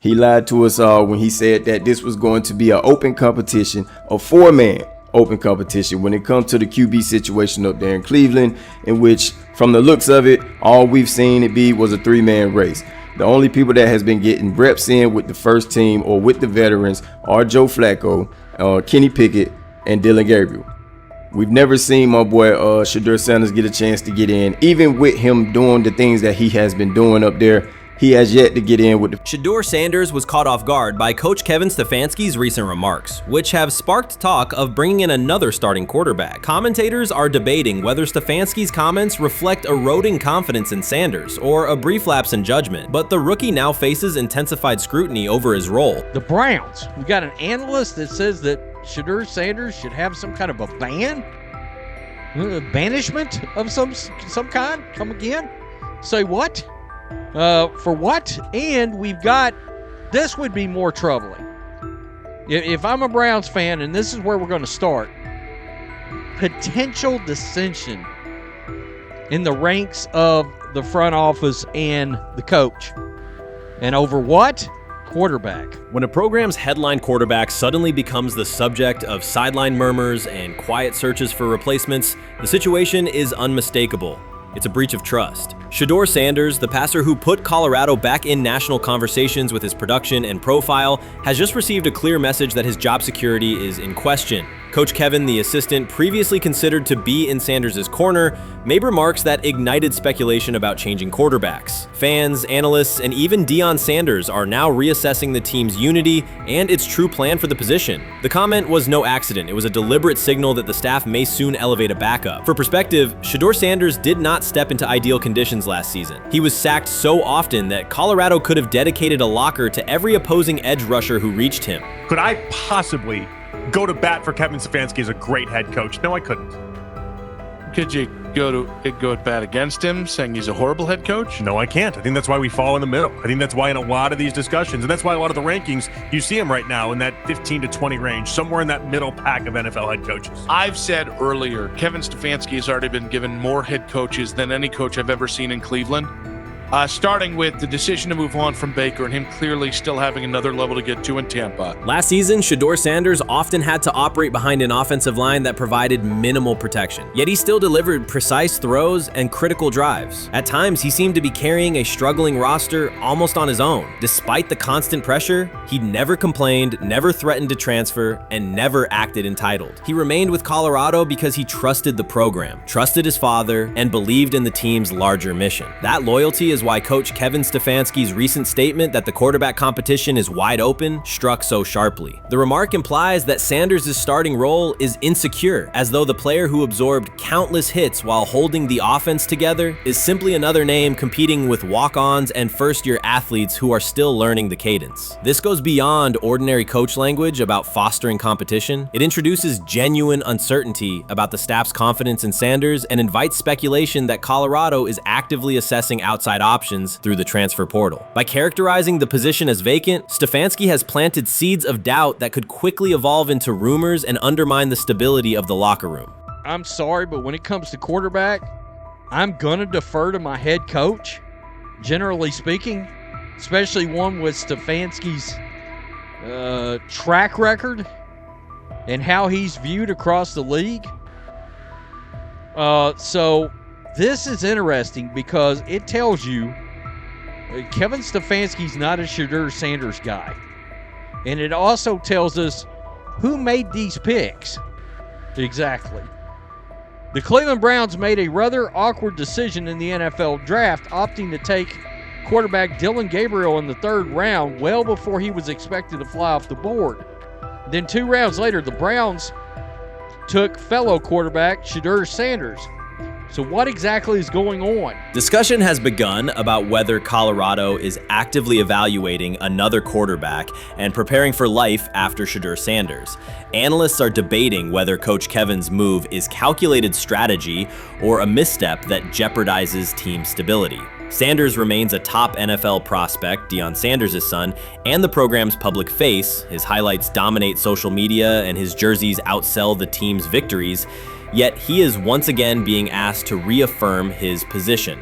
He lied to us all when he said that this was going to be an open competition, a four-man open competition when it comes to the QB situation up there in Cleveland, in which, from the looks of it, all we've seen it be was a three-man race. The only people that has been getting reps in with the first team or with the veterans are Joe Flacco, Kenny Pickett, and Dylan Gabriel. We've never seen my boy Shedeur Sanders get a chance to get in. Even with him doing the things that he has been doing up there, he has yet to get in with the... Shedeur Sanders was caught off guard by Coach Kevin Stefanski's recent remarks, which have sparked talk of bringing in another starting quarterback. Commentators are debating whether Stefanski's comments reflect eroding confidence in Sanders or a brief lapse in judgment, but the rookie now faces intensified scrutiny over his role. The Browns, we got an analyst that says that Shedeur Sanders should have some kind of a ban? Banishment of some kind? Come again? Say what? For what? And we've got, this would be more troubling. If I'm a Browns fan, and this is where we're going to start, potential dissension in the ranks of the front office and the coach. And over what? Quarterback. When a program's headline quarterback suddenly becomes the subject of sideline murmurs and quiet searches for replacements, the situation is unmistakable. It's a breach of trust. Shedeur Sanders, the passer who put Colorado back in national conversations with his production and profile, has just received a clear message that his job security is in question. Coach Kevin, the assistant previously considered to be in Sanders' corner, made remarks that ignited speculation about changing quarterbacks. Fans, analysts, and even Deion Sanders are now reassessing the team's unity and its true plan for the position. The comment was no accident. It was a deliberate signal that the staff may soon elevate a backup. For perspective, Shedeur Sanders did not step into ideal conditions last season. He was sacked so often that Colorado could have dedicated a locker to every opposing edge rusher who reached him. Could I possibly go to bat for Kevin Stefanski as a great head coach? No, I couldn't. Could you go at bat against him, saying he's a horrible head coach? No, I can't. I think that's why we fall in the middle. I think that's why in a lot of these discussions, and that's why a lot of the rankings, you see him right now in that 15 to 20 range, somewhere in that middle pack of NFL head coaches. I've said earlier, Kevin Stefanski has already been given more head coaches than any coach I've ever seen in Cleveland. Starting with the decision to move on from Baker and him clearly still having another level to get to in Tampa. Last season, Shedeur Sanders often had to operate behind an offensive line that provided minimal protection, yet he still delivered precise throws and critical drives. At times, he seemed to be carrying a struggling roster almost on his own. Despite the constant pressure, he never complained, never threatened to transfer, and never acted entitled. He remained with Colorado because he trusted the program, trusted his father, and believed in the team's larger mission. That loyalty is why Coach Kevin Stefanski's recent statement that the quarterback competition is wide open struck so sharply. The remark implies that Sanders' starting role is insecure, as though the player who absorbed countless hits while holding the offense together is simply another name competing with walk-ons and first-year athletes who are still learning the cadence. This goes beyond ordinary coach language about fostering competition. It introduces genuine uncertainty about the staff's confidence in Sanders and invites speculation that Colorado is actively assessing outside options through the transfer portal. By characterizing the position as vacant, Stefanski has planted seeds of doubt that could quickly evolve into rumors and undermine the stability of the locker room. I'm sorry, but when it comes to quarterback, I'm going to defer to my head coach, generally speaking, especially one with Stefanski's track record and how he's viewed across the league. So this is interesting because it tells you Kevin Stefanski's not a Shedeur Sanders guy. And it also tells us who made these picks. Exactly. The Cleveland Browns made a rather awkward decision in the NFL draft, opting to take quarterback Dylan Gabriel in the third round, well before he was expected to fly off the board. Then 2 rounds later, the Browns took fellow quarterback Shedeur Sanders. So what exactly is going on? Discussion has begun about whether Colorado is actively evaluating another quarterback and preparing for life after Shedeur Sanders. Analysts are debating whether Coach Kevin's move is calculated strategy or a misstep that jeopardizes team stability. Sanders remains a top NFL prospect, Deion Sanders' son, and the program's public face. His highlights dominate social media and his jerseys outsell the team's victories. Yet he is once again being asked to reaffirm his position.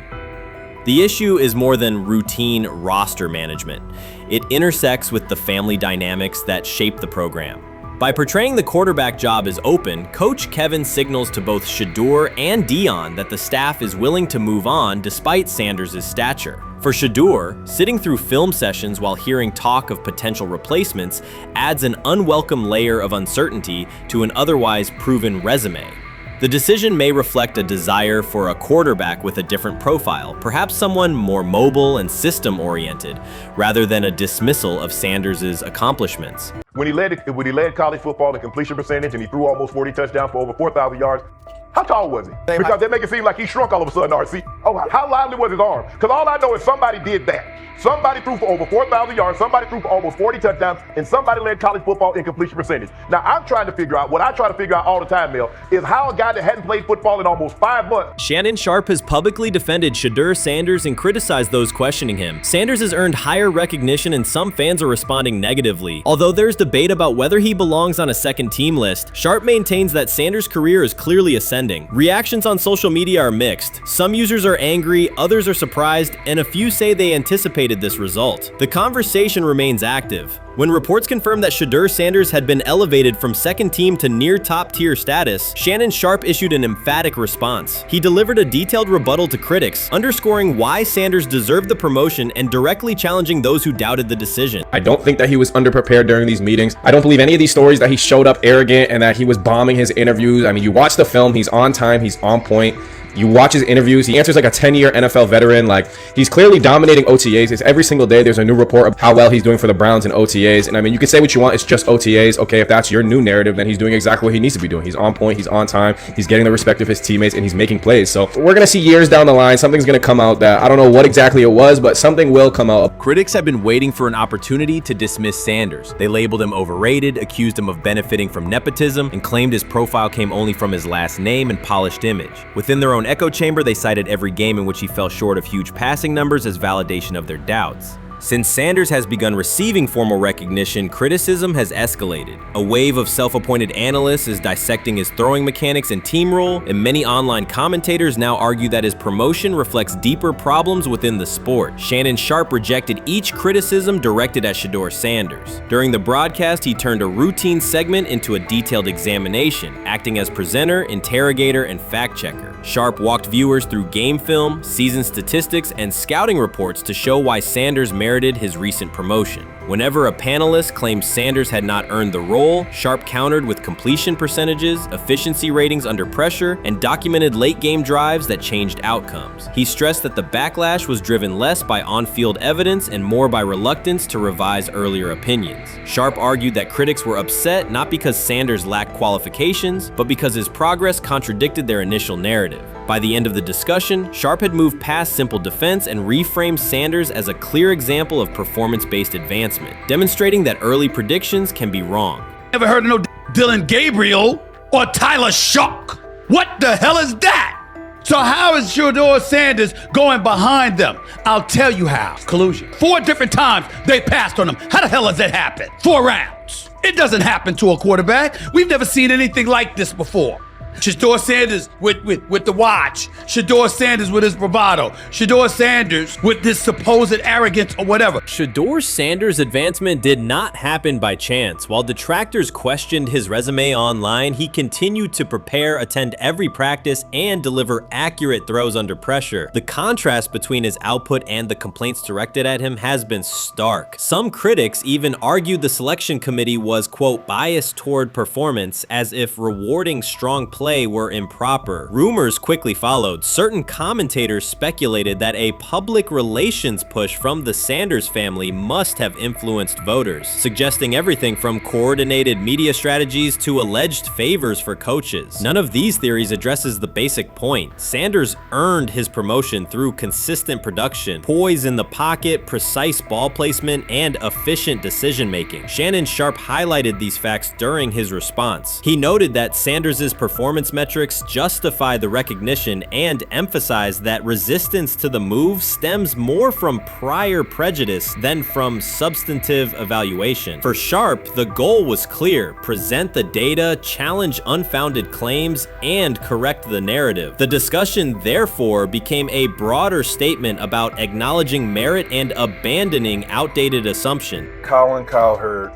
The issue is more than routine roster management. it intersects with the family dynamics that shape the program. By portraying the quarterback job as open, Coach Kevin signals to both Shedeur and Dion that the staff is willing to move on despite Sanders' stature. For Shedeur, sitting through film sessions while hearing talk of potential replacements adds an unwelcome layer of uncertainty to an otherwise proven resume. The decision may reflect a desire for a quarterback with a different profile, perhaps someone more mobile and system-oriented, rather than a dismissal of Sanders' accomplishments. When he led college football in completion percentage and he threw almost 40 touchdowns for over 4,000 yards, how tall was he? Because they make it seem like he shrunk all of a sudden, RC. Oh, how lively was his arm? Because all I know is somebody did that. Somebody threw for over 4,000 yards, somebody threw for almost 40 touchdowns, and somebody led college football in completion percentage. Now, I'm trying to figure out, what I try to figure out all the time, Mel, is how a guy that hadn't played football in almost 5 months. Shannon Sharpe has publicly defended Shedeur Sanders and criticized those questioning him. Sanders has earned higher recognition and some fans are responding negatively. Although there's debate about whether he belongs on a second team list, Sharpe maintains that Sanders' career is clearly ascending. Reactions on social media are mixed. Some users are angry, others are surprised, and a few say they anticipated this result. The conversation remains active. When reports confirmed that Shedeur Sanders had been elevated from second team to near top tier status, Shannon Sharpe issued an emphatic response. He delivered a detailed rebuttal to critics, underscoring why Sanders deserved the promotion and directly challenging those who doubted the decision. I don't think that he was underprepared during these meetings. I don't believe any of these stories that he showed up arrogant and that he was bombing his interviews. I mean, you watch the film, he's on time, he's on point. You watch his interviews, he answers like a 10-year NFL veteran. Like, he's clearly dominating OTAs. It's every single day there's a new report of how well he's doing for the Browns in OTAs. And I mean, you can say what you want, it's just OTAs. Okay, if that's your new narrative, then he's doing exactly what he needs to be doing. He's on point, he's on time, he's getting the respect of his teammates, and he's making plays. So we're gonna see years down the line, something's gonna come out that I don't know what exactly it was, but something will come out. Critics have been waiting for an opportunity to dismiss Sanders. They labeled him overrated, accused him of benefiting from nepotism, and claimed his profile came only from his last name and polished image. Within their own echo chamber, they cited every game in which he fell short of huge passing numbers as validation of their doubts. Since Sanders has begun receiving formal recognition, criticism has escalated. A wave of self-appointed analysts is dissecting his throwing mechanics and team role, and many online commentators now argue that his promotion reflects deeper problems within the sport. Shannon Sharpe rejected each criticism directed at Shedeur Sanders. During the broadcast, he turned a routine segment into a detailed examination, acting as presenter, interrogator, and fact-checker. Sharpe walked viewers through game film, season statistics, and scouting reports to show why Sanders merited his recent promotion. Whenever a panelist claimed Sanders had not earned the role, Sharpe countered with completion percentages, efficiency ratings under pressure, and documented late-game drives that changed outcomes. He stressed that the backlash was driven less by on-field evidence and more by reluctance to revise earlier opinions. Sharpe argued that critics were upset not because Sanders lacked qualifications, but because his progress contradicted their initial narrative. By the end of the discussion, Sharpe had moved past simple defense and reframed Sanders as a clear example of performance-based advancement, demonstrating that early predictions can be wrong. Never heard of no Dylan Gabriel or Tyler Shock. What the hell is that? So how is Shedeur Sanders going behind them? I'll tell you how. Collusion. 4 different times they passed on him. How the hell does that happen? 4 rounds. It doesn't happen to a quarterback. We've never seen anything like this before. Shedeur Sanders with the watch. Shedeur Sanders with his bravado. Shedeur Sanders with this supposed arrogance or whatever. Shedeur Sanders' advancement did not happen by chance. While detractors questioned his resume online, he continued to prepare, attend every practice, and deliver accurate throws under pressure. The contrast between his output and the complaints directed at him has been stark. Some critics even argued the selection committee was, quote, biased toward performance, as if rewarding strong play were improper. Rumors quickly followed. Certain commentators speculated that a public relations push from the Sanders family must have influenced voters, suggesting everything from coordinated media strategies to alleged favors for coaches. None of these theories addresses the basic point. Sanders earned his promotion through consistent production, poise in the pocket, precise ball placement, and efficient decision-making. Shannon Sharpe highlighted these facts during his response. He noted that Sanders' performance performance metrics justify the recognition and emphasize that resistance to the move stems more from prior prejudice than from substantive evaluation. For Sharpe, the goal was clear: present the data, challenge unfounded claims, and correct the narrative. The discussion, therefore, became a broader statement about acknowledging merit and abandoning outdated assumption. Colin Cowherd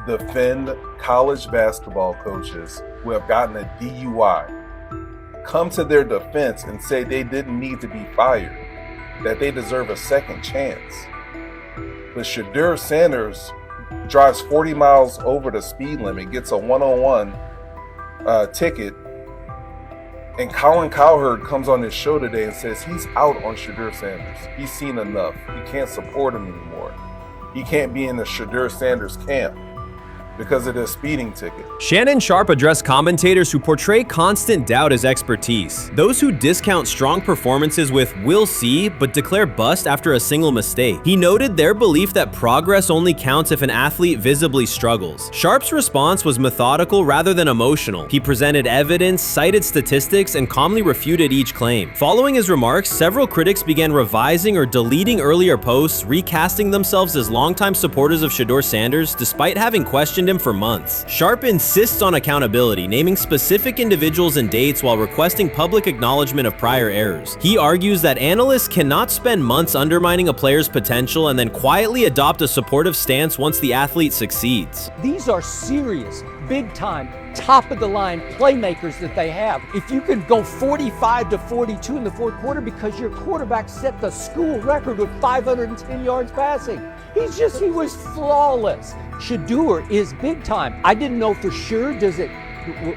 defend college basketball coaches who have gotten a DUI, come to their defense and say they didn't need to be fired, that they deserve a second chance. But Shedeur Sanders drives 40 miles over the speed limit, gets a one-on-one ticket, and Colin Cowherd comes on his show today and says he's out on Shedeur Sanders. He's seen enough. He can't support him anymore. He can't be in the Shedeur Sanders camp because of the speeding ticket. Shannon Sharpe addressed commentators who portray constant doubt as expertise. Those who discount strong performances with "we'll see," but declare bust after a single mistake. He noted their belief that progress only counts if an athlete visibly struggles. Sharpe's response was methodical rather than emotional. He presented evidence, cited statistics, and calmly refuted each claim. Following his remarks, several critics began revising or deleting earlier posts, recasting themselves as longtime supporters of Shedeur Sanders despite having questioned him for months. Sharpe insists on accountability, naming specific individuals and dates while requesting public acknowledgement of prior errors. He argues that analysts cannot spend months undermining a player's potential and then quietly adopt a supportive stance once the athlete succeeds. These are serious, big-time, top-of-the-line playmakers that they have. If you can go 45 to 42 in the fourth quarter because your quarterback set the school record with 510 yards passing. He was flawless. Shedeur is big time. I didn't know for sure,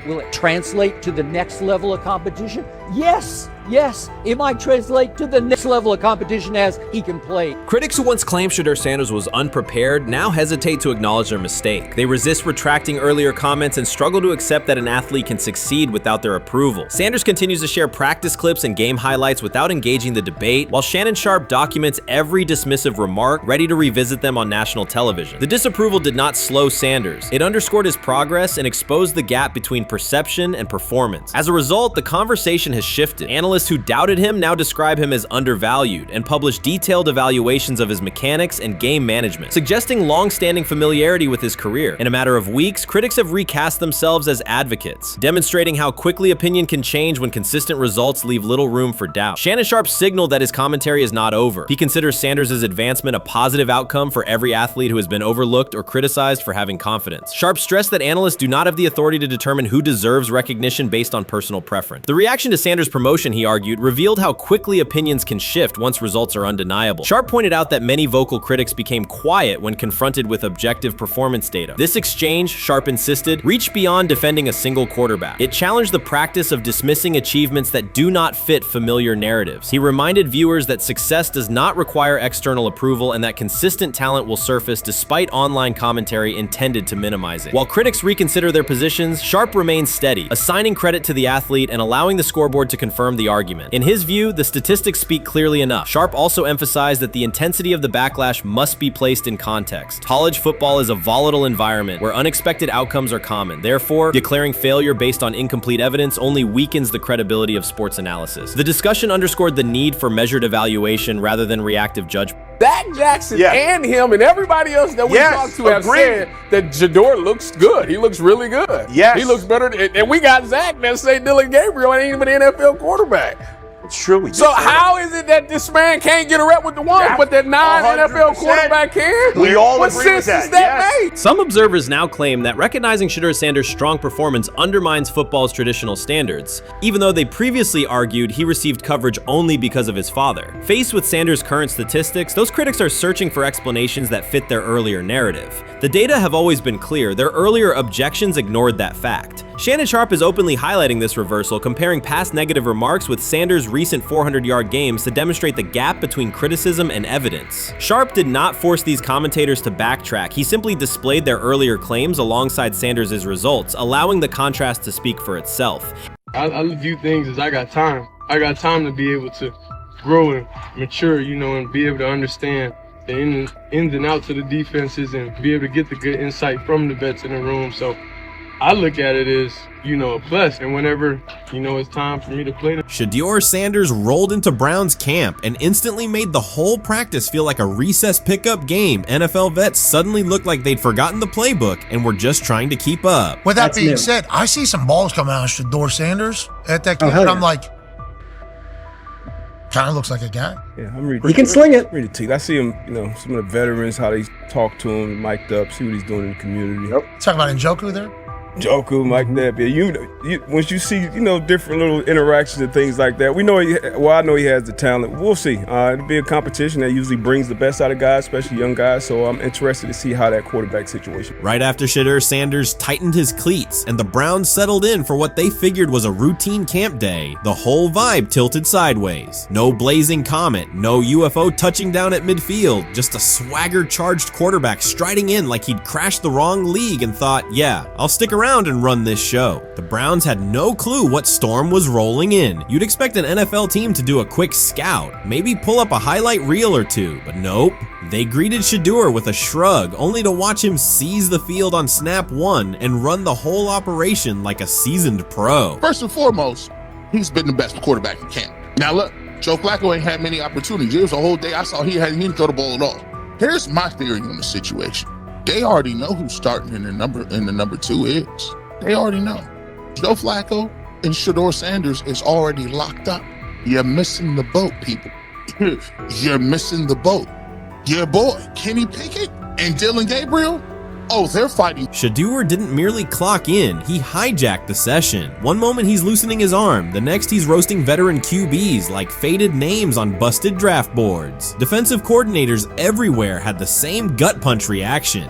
will it translate to the next level of competition? Yes, it might translate to the next level of competition as he can play. Critics who once claimed Shedeur Sanders was unprepared now hesitate to acknowledge their mistake. They resist retracting earlier comments and struggle to accept that an athlete can succeed without their approval. Sanders continues to share practice clips and game highlights without engaging the debate, while Shannon Sharpe documents every dismissive remark, ready to revisit them on national television. The disapproval did not slow Sanders. It underscored his progress and exposed the gap between perception and performance. As a result, the conversation has shifted. Analysts who doubted him now describe him as undervalued and publish detailed evaluations of his mechanics and game management, suggesting long-standing familiarity with his career. In a matter of weeks, critics have recast themselves as advocates, demonstrating how quickly opinion can change when consistent results leave little room for doubt. Shannon Sharpe signaled that his commentary is not over. He considers Sanders' advancement a positive outcome for every athlete who has been overlooked or criticized for having confidence. Sharpe stressed that analysts do not have the authority to determine who deserves recognition based on personal preference. The reaction to Sanders' promotion, he argued, revealed how quickly opinions can shift once results are undeniable. Sharpe pointed out that many vocal critics became quiet when confronted with objective performance data. This exchange, Sharpe insisted, reached beyond defending a single quarterback. It challenged the practice of dismissing achievements that do not fit familiar narratives. He reminded viewers that success does not require external approval and that consistent talent will surface despite online commentary intended to minimize it. While critics reconsider their positions, Sharpe remains steady, assigning credit to the athlete and allowing the scoreboard to confirm the argument. In his view, the statistics speak clearly enough. Sharpe also emphasized that the intensity of the backlash must be placed in context. College football is a volatile environment where unexpected outcomes are common. Therefore, declaring failure based on incomplete evidence only weakens the credibility of sports analysis. The discussion underscored the need for measured evaluation rather than reactive judgment. Dak Jackson and him and everybody else that we talked to have said that Shedeur looks good. He looks really good. He looks better. And we got Zach that say Dylan Gabriel ain't even an NFL quarterback. It's true. So how is it that this man can't get a rep with the ones, but that non-NFL quarterback can? We all what agree with sense is that made? Some observers now claim that recognizing Shedeur Sanders' strong performance undermines football's traditional standards, even though they previously argued he received coverage only because of his father. Faced with Sanders' current statistics, those critics are searching for explanations that fit their earlier narrative. The data have always been clear. Their earlier objections ignored that fact. Shannon Sharpe is openly highlighting this reversal, comparing past negative remarks with Sanders' recent 400-yard games to demonstrate the gap between criticism and evidence. Sharpe did not force these commentators to backtrack. He simply displayed their earlier claims alongside Sanders' results, allowing the contrast to speak for itself. I view things as I got time. I got time to be able to grow and mature, and be able to understand the ins and outs of the defenses and be able to get the good insight from the vets in the room. So I look at it as, a plus. And whenever, it's time for me to play them. Shedeur Sanders rolled into Brown's camp and instantly made the whole practice feel like a recess pickup game. NFL vets suddenly looked like they'd forgotten the playbook and were just trying to keep up. With that being said, I see some balls coming out of Shedeur Sanders at that camp, and I'm like, kind of looks like a guy. Yeah, I'm ready. He can sling it. Ready to. I see him, some of the veterans, how they talk to him, mic'd up, see what he's doing in the community. Yep. Talking about Njoku there? Njoku, Mike Napier. Once you see, different little interactions and things like that, I know he has the talent. We'll see. It'll be a competition that usually brings the best out of guys, especially young guys. So I'm interested to see how that quarterback situation. Right after Shedeur Sanders tightened his cleats and the Browns settled in for what they figured was a routine camp day, the whole vibe tilted sideways. No blazing comet, no UFO touching down at midfield, just a swagger-charged quarterback striding in like he'd crashed the wrong league and thought, yeah, I'll stick around and run this show. The Browns had no clue what storm was rolling in. You'd expect an NFL team to do a quick scout, maybe pull up a highlight reel or two, but nope. They greeted Shedeur with a shrug, only to watch him seize the field on snap one and run the whole operation like a seasoned pro. First and foremost, he's been the best quarterback in camp. Now look, Joe Flacco ain't had many opportunities. There was a whole day I saw he didn't throw the ball at all. Here's my theory on the situation. They already know who's starting in the number 2 is. They already know. Joe Flacco and Shedeur Sanders is already locked up. You're missing the boat, people. You're missing the boat. Your boy, Kenny Pickett and Dylan Gabriel, they're fighting. Shedeur didn't merely clock in, he hijacked the session. One moment he's loosening his arm, the next he's roasting veteran QBs like faded names on busted draft boards. Defensive coordinators everywhere had the same gut punch reaction.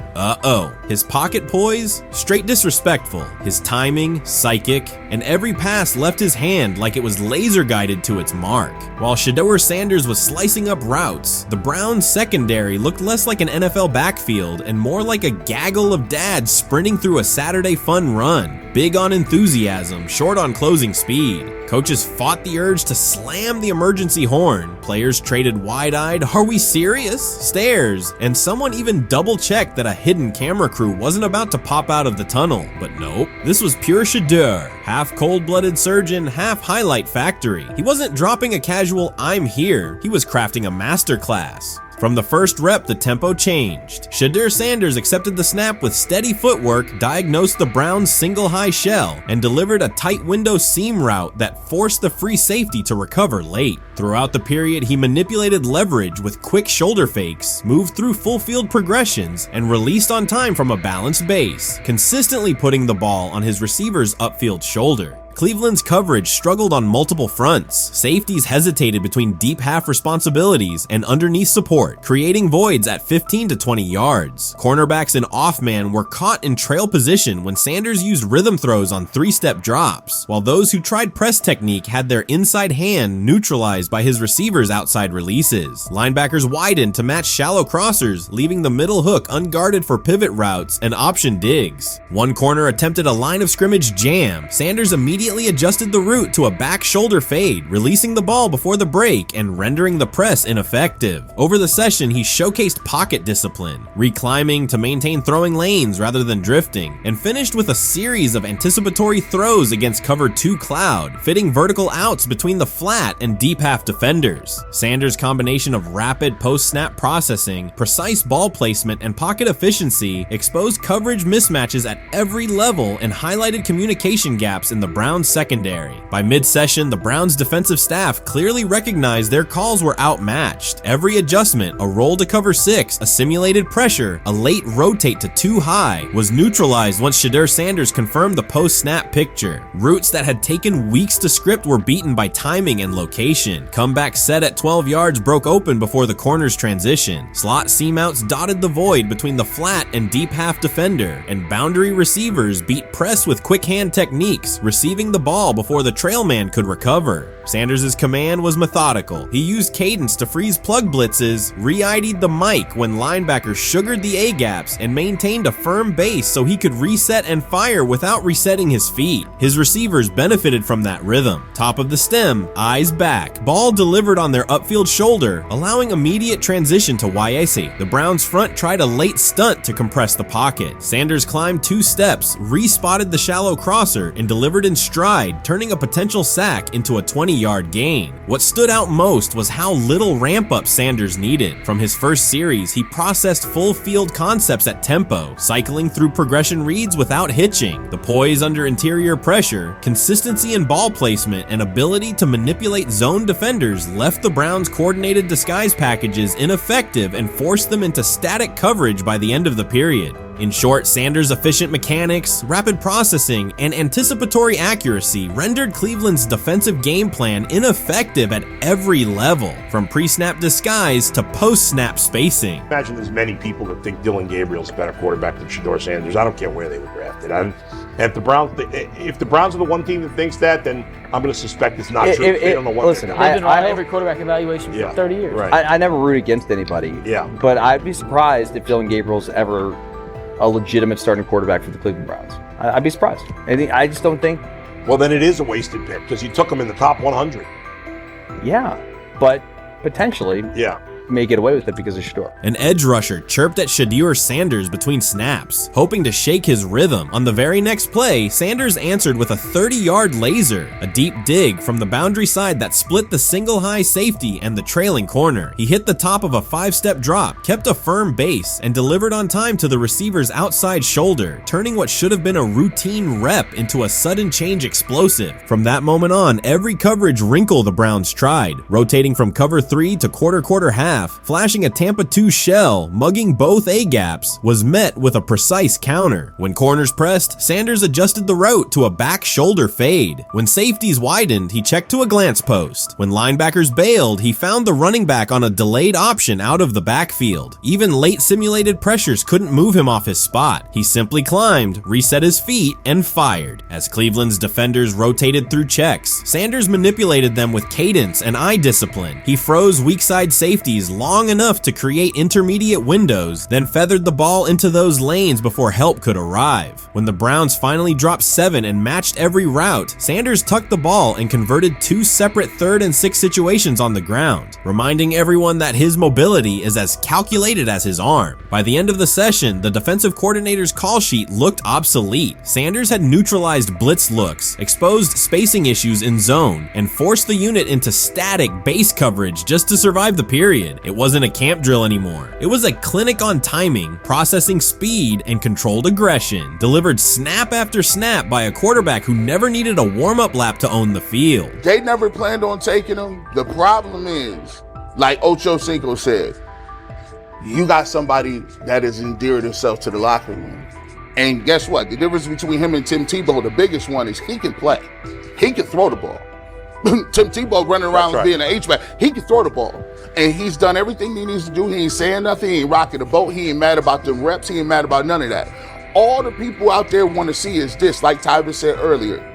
His pocket poise, straight disrespectful. His timing, psychic, and every pass left his hand like it was laser guided to its mark. While Shedeur Sanders was slicing up routes, the Browns secondary looked less like an NFL backfield and more like a gaggle of dads sprinting through a Saturday fun run. Big on enthusiasm, short on closing speed. Coaches fought the urge to slam the emergency horn. Players traded wide-eyed, "Are we serious?" stares, and someone even double-checked that a hidden camera crew wasn't about to pop out of the tunnel. But nope, this was pure Shedeur. Half cold-blooded surgeon, half highlight factory. He wasn't dropping a casual "I'm here," he was crafting a masterclass. From the first rep, the tempo changed. Shedeur Sanders accepted the snap with steady footwork, diagnosed the Browns' single high shell, and delivered a tight window seam route that forced the free safety to recover late. Throughout the period, he manipulated leverage with quick shoulder fakes, moved through full field progressions, and released on time from a balanced base, consistently putting the ball on his receiver's upfield shoulder. Cleveland's coverage struggled on multiple fronts. Safeties hesitated between deep half responsibilities and underneath support, creating voids at 15 to 20 yards. Cornerbacks and off-man were caught in trail position when Sanders used rhythm throws on 3-step drops, while those who tried press technique had their inside hand neutralized by his receivers' outside releases. Linebackers widened to match shallow crossers, leaving the middle hook unguarded for pivot routes and option digs. One corner attempted a line of scrimmage jam. Sanders immediately adjusted the route to a back shoulder fade, releasing the ball before the break and rendering the press ineffective. Over the session, he showcased pocket discipline, reclimbing to maintain throwing lanes rather than drifting, and finished with a series of anticipatory throws against cover 2 cloud, fitting vertical outs between the flat and deep half defenders. Sanders' combination of rapid post-snap processing, precise ball placement, and pocket efficiency exposed coverage mismatches at every level and highlighted communication gaps in the Browns secondary. By mid-session, the Browns defensive staff clearly recognized their calls were outmatched. Every adjustment, a roll to cover 6, a simulated pressure, a late rotate to 2 high, was neutralized once Shedeur Sanders confirmed the post-snap picture. Routes that had taken weeks to script were beaten by timing and location. Comeback set at 12 yards broke open before the corner's transition. Slot seam outs dotted the void between the flat and deep half defender, and boundary receivers beat press with quick hand techniques, receiving retrieving the ball before the trail man could recover. Sanders' command was methodical. He used cadence to freeze plug blitzes, re-ID'd the mic when linebackers sugared the A-gaps, and maintained a firm base so he could reset and fire without resetting his feet. His receivers benefited from that rhythm. Top of the stem, eyes back. Ball delivered on their upfield shoulder, allowing immediate transition to YAC. The Browns front tried a late stunt to compress the pocket. Sanders climbed 2 steps, re-spotted the shallow crosser, and delivered in stride, turning a potential sack into a 20-yard gain. What stood out most was how little ramp-up Sanders needed. From his first series, he processed full field concepts at tempo, cycling through progression reads without hitching. The poise under interior pressure, consistency in ball placement, and ability to manipulate zone defenders left the Browns' coordinated disguise packages ineffective and forced them into static coverage by the end of the period. In short, Sanders' efficient mechanics, rapid processing, and anticipatory accuracy rendered Cleveland's defensive game plan ineffective at every level, from pre-snap disguise to post-snap spacing. Imagine there's many people that think Dylan Gabriel's a better quarterback than Shedeur Sanders. I don't care where they were drafted. And if the Browns are the one team that thinks that, then I'm going to suspect it's not true. They don't know what. Listen, I've been on every quarterback evaluation for 30 years. Right. I never root against anybody. Yeah. But I'd be surprised if Dylan Gabriel's ever a legitimate starting quarterback for the Cleveland Browns. I'd be surprised. I just don't think. Well, then it is a wasted pick because you took him in the top 100. Yeah, but potentially. Yeah. May get away with it because of Shedeur. An edge rusher chirped at Shedeur Sanders between snaps, hoping to shake his rhythm. On the very next play, Sanders answered with a 30-yard laser, a deep dig from the boundary side that split the single high safety and the trailing corner. He hit the top of a 5-step drop, kept a firm base, and delivered on time to the receiver's outside shoulder, turning what should have been a routine rep into a sudden change explosive. From that moment on, every coverage wrinkle the Browns tried, rotating from cover 3 to quarter half, flashing a Tampa 2 shell, mugging both A-gaps, was met with a precise counter. When corners pressed, Sanders adjusted the route to a back shoulder fade. When safeties widened, he checked to a glance post. When linebackers bailed, he found the running back on a delayed option out of the backfield. Even late simulated pressures couldn't move him off his spot. He simply climbed, reset his feet, and fired. As Cleveland's defenders rotated through checks, Sanders manipulated them with cadence and eye discipline. He froze weak side safeties long enough to create intermediate windows, then feathered the ball into those lanes before help could arrive. When the Browns finally dropped 7 and matched every route, Sanders tucked the ball and converted 2 separate 3rd and 6 situations on the ground, reminding everyone that his mobility is as calculated as his arm. By the end of the session, the defensive coordinator's call sheet looked obsolete. Sanders had neutralized blitz looks, exposed spacing issues in zone, and forced the unit into static base coverage just to survive the period. It wasn't a camp drill anymore. It was a clinic on timing, processing speed, and controlled aggression, delivered snap after snap by a quarterback who never needed a warm-up lap to own the field. They never planned on taking him. The problem is, like Ocho Cinco said, you got somebody that has endeared himself to the locker room. And guess what? The difference between him and Tim Tebow, the biggest one, is he can play. He can throw the ball. Tim Tebow running around being an H-back, he can throw the ball. And he's done everything he needs to do. He ain't saying nothing. He ain't rocking the boat. He ain't mad about the reps. He ain't mad about none of that. All the people out there want to see is this, like Tyler said earlier.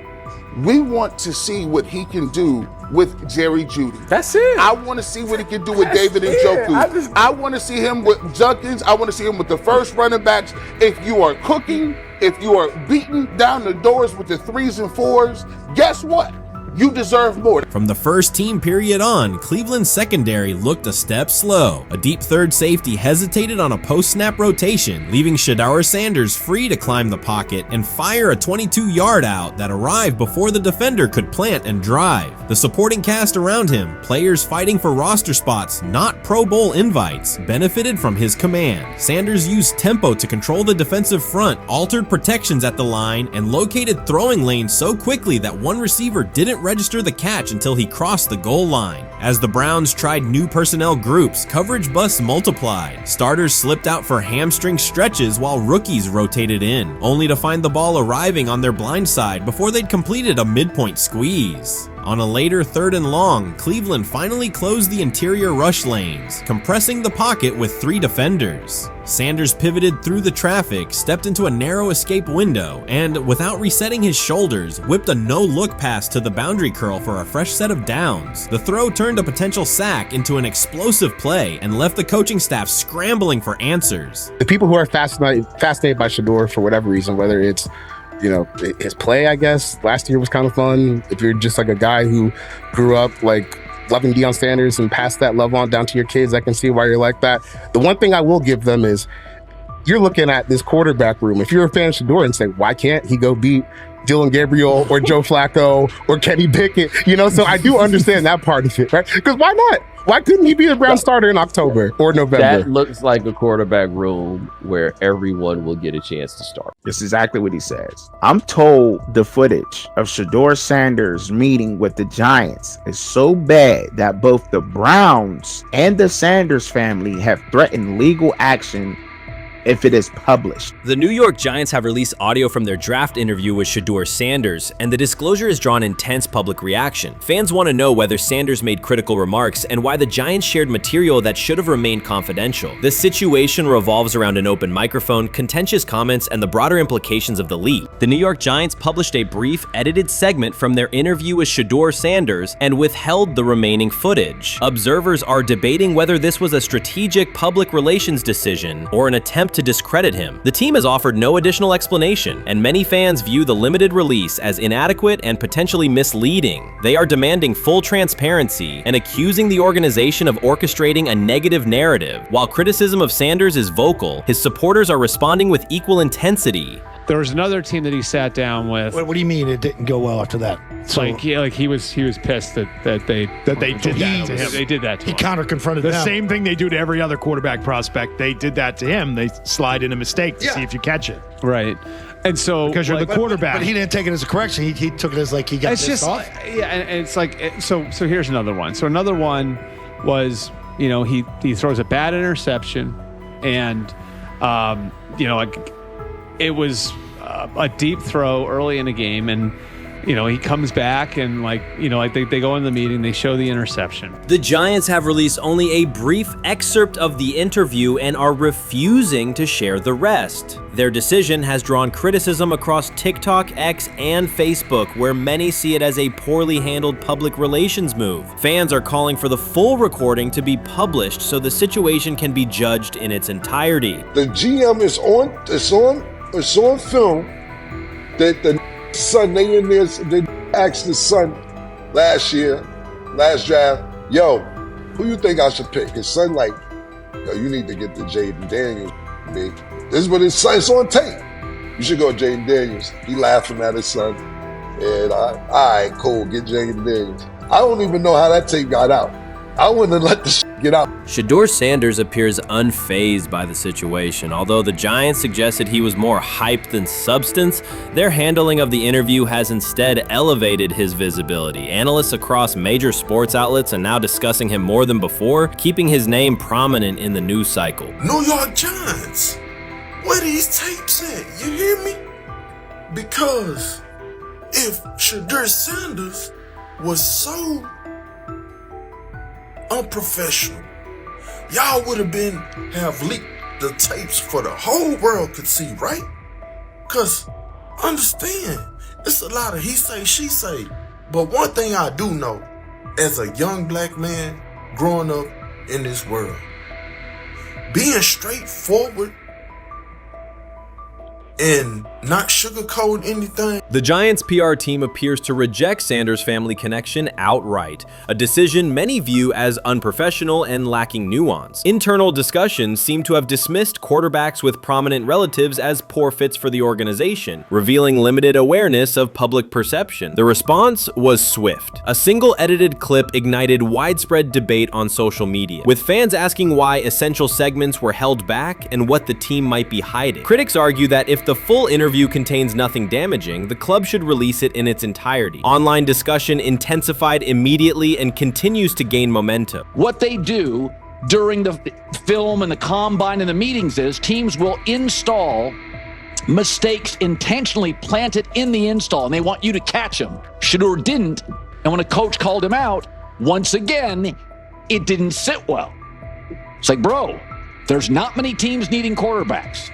We want to see what he can do with Jerry Jeudy. That's it. I want to see what he can do with David Njoku. I want to see him with Junkins. I want to see him with the first running backs. If you are cooking, if you are beating down the doors with the 3s and 4s, guess what? You deserve more. From the first team period on, Cleveland's secondary looked a step slow. A deep 3rd safety hesitated on a post-snap rotation, leaving Shedeur Sanders free to climb the pocket and fire a 22-yard out that arrived before the defender could plant and drive. The supporting cast around him, players fighting for roster spots, not Pro Bowl invites, benefited from his command. Sanders used tempo to control the defensive front, altered protections at the line, and located throwing lanes so quickly that one receiver didn't register the catch until he crossed the goal line. As the Browns tried new personnel groups, coverage busts multiplied. Starters slipped out for hamstring stretches while rookies rotated in, only to find the ball arriving on their blind side before they'd completed a midpoint squeeze. On a later 3rd and long, Cleveland finally closed the interior rush lanes, compressing the pocket with 3 defenders. Sanders pivoted through the traffic, stepped into a narrow escape window, and without resetting his shoulders, whipped a no-look pass to the boundary curl for a fresh set of downs. The throw turned a potential sack into an explosive play and left the coaching staff scrambling for answers. The people who are fascinated by Shedeur for whatever reason, whether it's his play, I guess last year was kind of fun. If you're just like a guy who grew up like loving Deion Sanders and passed that love on down to your kids, I can see why you're like that. The one thing I will give them is you're looking at this quarterback room. If you're a fan of Shedeur and say, why can't he go beat Dillon Gabriel or Joe Flacco or Kenny Pickett? So I do understand that part of it, right? Because why not? Why couldn't he be a Brown starter in October or November? That looks like a quarterback room where everyone will get a chance to start. That's exactly what he says. I'm told the footage of Shedeur Sanders meeting with the Giants is so bad that both the Browns and the Sanders family have threatened legal action if it is published. The New York Giants have released audio from their draft interview with Shedeur Sanders, and the disclosure has drawn intense public reaction. Fans want to know whether Sanders made critical remarks and why the Giants shared material that should have remained confidential. The situation revolves around an open microphone, contentious comments, and the broader implications of the leak. The New York Giants published a brief, edited segment from their interview with Shedeur Sanders and withheld the remaining footage. Observers are debating whether this was a strategic public relations decision or an attempt to discredit him. The team has offered no additional explanation, and many fans view the limited release as inadequate and potentially misleading. They are demanding full transparency and accusing the organization of orchestrating a negative narrative. While criticism of Sanders is vocal, his supporters are responding with equal intensity. There was another team that he sat down with. What do you mean it didn't go well after that? So, he was pissed that they did that to him. They did that to him. He counter-confronted the them. same thing they do to every other quarterback prospect. They did that to him. They slide in a mistake to see if you catch it. Right. And so because you're the quarterback. But he didn't take it as a correction. He took it as like he got pissed off. Yeah, and it's like so here's another one. So another one was, he throws a bad interception, and it was a deep throw early in the game, and he comes back and they go in the meeting, they show the interception. The Giants have released only a brief excerpt of the interview and are refusing to share the rest. Their decision has drawn criticism across TikTok, X, and Facebook, where many see it as a poorly handled public relations move. Fans are calling for the full recording to be published so the situation can be judged in its entirety. The GM is on film that the son, they asked the son last draft, who you think I should pick? His son you need to get the Jaden Daniels, big. This is what his son, it's on tape. You should go Jaden Daniels. He laughing at his son. And all right, cool, get Jaden Daniels. I don't even know how that tape got out. I wouldn't have let the get out. Shedeur Sanders appears unfazed by the situation. Although the Giants suggested he was more hype than substance, their handling of the interview has instead elevated his visibility. Analysts across major sports outlets are now discussing him more than before, keeping his name prominent in the news cycle. New York Giants, where these tapes at? You hear me? Because if Shedeur Sanders was so unprofessional, y'all would have leaked the tapes for the whole world could see, right? Cause understand, it's a lot of he say, she say. But one thing I do know, as a young black man growing up in this world, being straightforward and not sugarcoat anything. The Giants' PR team appears to reject Sanders' family connection outright, a decision many view as unprofessional and lacking nuance. Internal discussions seem to have dismissed quarterbacks with prominent relatives as poor fits for the organization, revealing limited awareness of public perception. The response was swift. A single edited clip ignited widespread debate on social media, with fans asking why essential segments were held back and what the team might be hiding. Critics argue that if the full interview contains nothing damaging, the club should release it in its entirety. Online discussion intensified immediately and continues to gain momentum. What they do during the film and the combine and the meetings is teams will install mistakes intentionally planted in the install, and they want you to catch them. Shedeur didn't. And when a coach called him out, once again, it didn't sit well. It's like, bro, there's not many teams needing quarterbacks,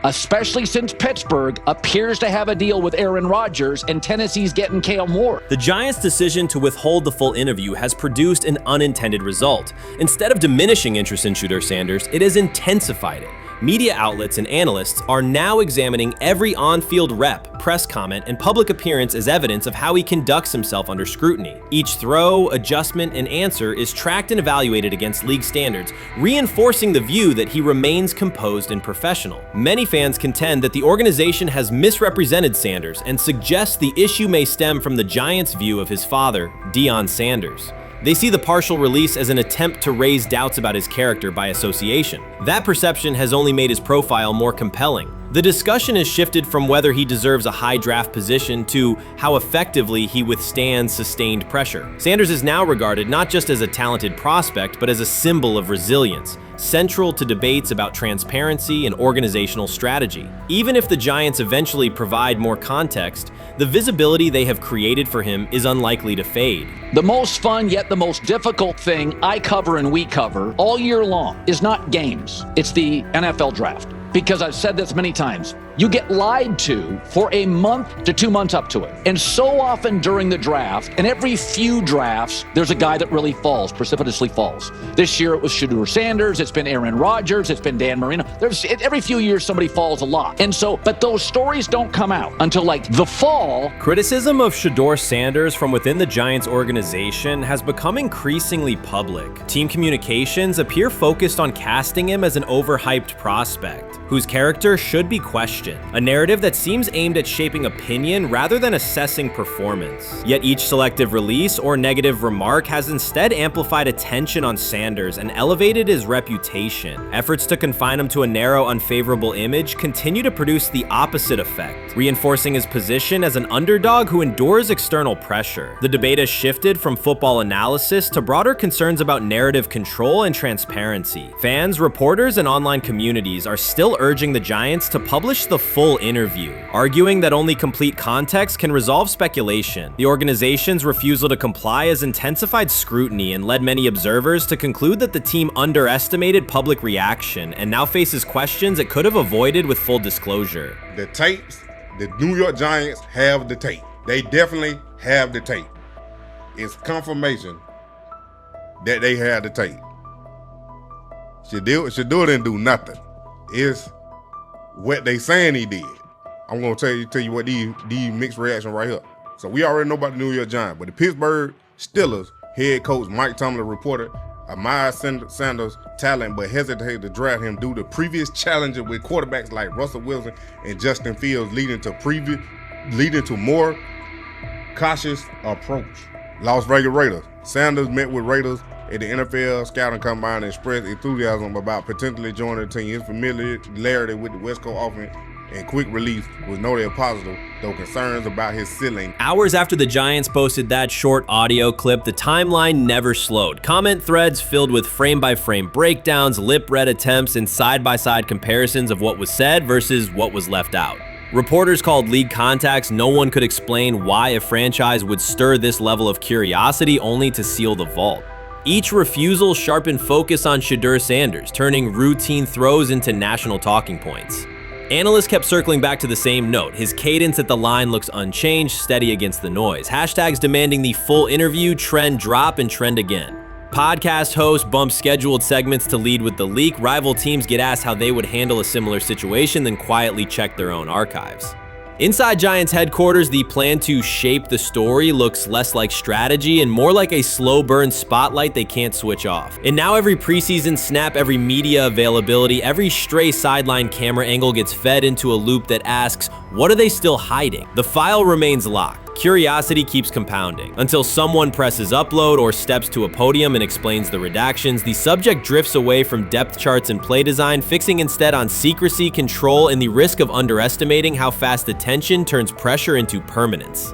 especially since Pittsburgh appears to have a deal with Aaron Rodgers and Tennessee's getting Kale Moore. The Giants' decision to withhold the full interview has produced an unintended result. Instead of diminishing interest in Shedeur Sanders, it has intensified it. Media outlets and analysts are now examining every on-field rep, press comment, and public appearance as evidence of how he conducts himself under scrutiny. Each throw, adjustment, and answer is tracked and evaluated against league standards, reinforcing the view that he remains composed and professional. Many fans contend that the organization has misrepresented Sanders and suggest the issue may stem from the Giants' view of his father, Deion Sanders. They see the partial release as an attempt to raise doubts about his character by association. That perception has only made his profile more compelling. The discussion has shifted from whether he deserves a high draft position to how effectively he withstands sustained pressure. Sanders is now regarded not just as a talented prospect, but as a symbol of resilience, central to debates about transparency and organizational strategy. Even if the Giants eventually provide more context, the visibility they have created for him is unlikely to fade. The most fun yet the most difficult thing I cover and we cover all year long is not games, it's the NFL draft. Because I've said this many times, you get lied to for a month to 2 months up to it. And so often during the draft, and every few drafts, there's a guy that really falls, precipitously falls. This year it was Shedeur Sanders, it's been Aaron Rodgers, it's been Dan Marino. Every few years somebody falls a lot. And so, but those stories don't come out until like the fall. Criticism of Shedeur Sanders from within the Giants organization has become increasingly public. Team communications appear focused on casting him as an overhyped prospect, whose character should be questioned, a narrative that seems aimed at shaping opinion rather than assessing performance. Yet each selective release or negative remark has instead amplified attention on Sanders and elevated his reputation. Efforts to confine him to a narrow, unfavorable image continue to produce the opposite effect, reinforcing his position as an underdog who endures external pressure. The debate has shifted from football analysis to broader concerns about narrative control and transparency. Fans, reporters, and online communities are still urging the Giants to publish the full interview, arguing that only complete context can resolve speculation. The organization's refusal to comply has intensified scrutiny and led many observers to conclude that the team underestimated public reaction and now faces questions it could have avoided with full disclosure. The tapes, the New York Giants have the tape. They definitely have the tape. It's confirmation that they have the tape. Shedeur didn't do nothing. It's what they saying he did. I'm gonna tell you what these mixed reaction right here. So we already know about the New York Giants, but the Pittsburgh Steelers head coach Mike Tomlin reported admired Sanders' talent, but hesitated to draft him due to previous challenges with quarterbacks like Russell Wilson and Justin Fields, leading to more cautious approach. Las Vegas Raiders. Sanders met with Raiders at the NFL scouting combine and expressed enthusiasm about potentially joining the team. His familiarity with the West Coast offense and quick release was noted positive, though concerns about his ceiling. Hours after the Giants posted that short audio clip, the timeline never slowed. Comment threads filled with frame-by-frame breakdowns, lip-read attempts, and side-by-side comparisons of what was said versus what was left out. Reporters called league contacts. No one could explain why a franchise would stir this level of curiosity only to seal the vault. Each refusal sharpened focus on Shedeur Sanders, turning routine throws into national talking points. Analysts kept circling back to the same note. His cadence at the line looks unchanged, steady against the noise. Hashtags demanding the full interview, trend drop, and trend again. Podcast hosts bump scheduled segments to lead with the leak. Rival teams get asked how they would handle a similar situation, then quietly check their own archives. Inside Giants headquarters, the plan to shape the story looks less like strategy and more like a slow burn spotlight they can't switch off. And now every preseason snap, every media availability, every stray sideline camera angle gets fed into a loop that asks, what are they still hiding? The file remains locked. Curiosity keeps compounding. Until someone presses upload or steps to a podium and explains the redactions, the subject drifts away from depth charts and play design, fixing instead on secrecy, control, and the risk of underestimating how fast attention turns pressure into permanence.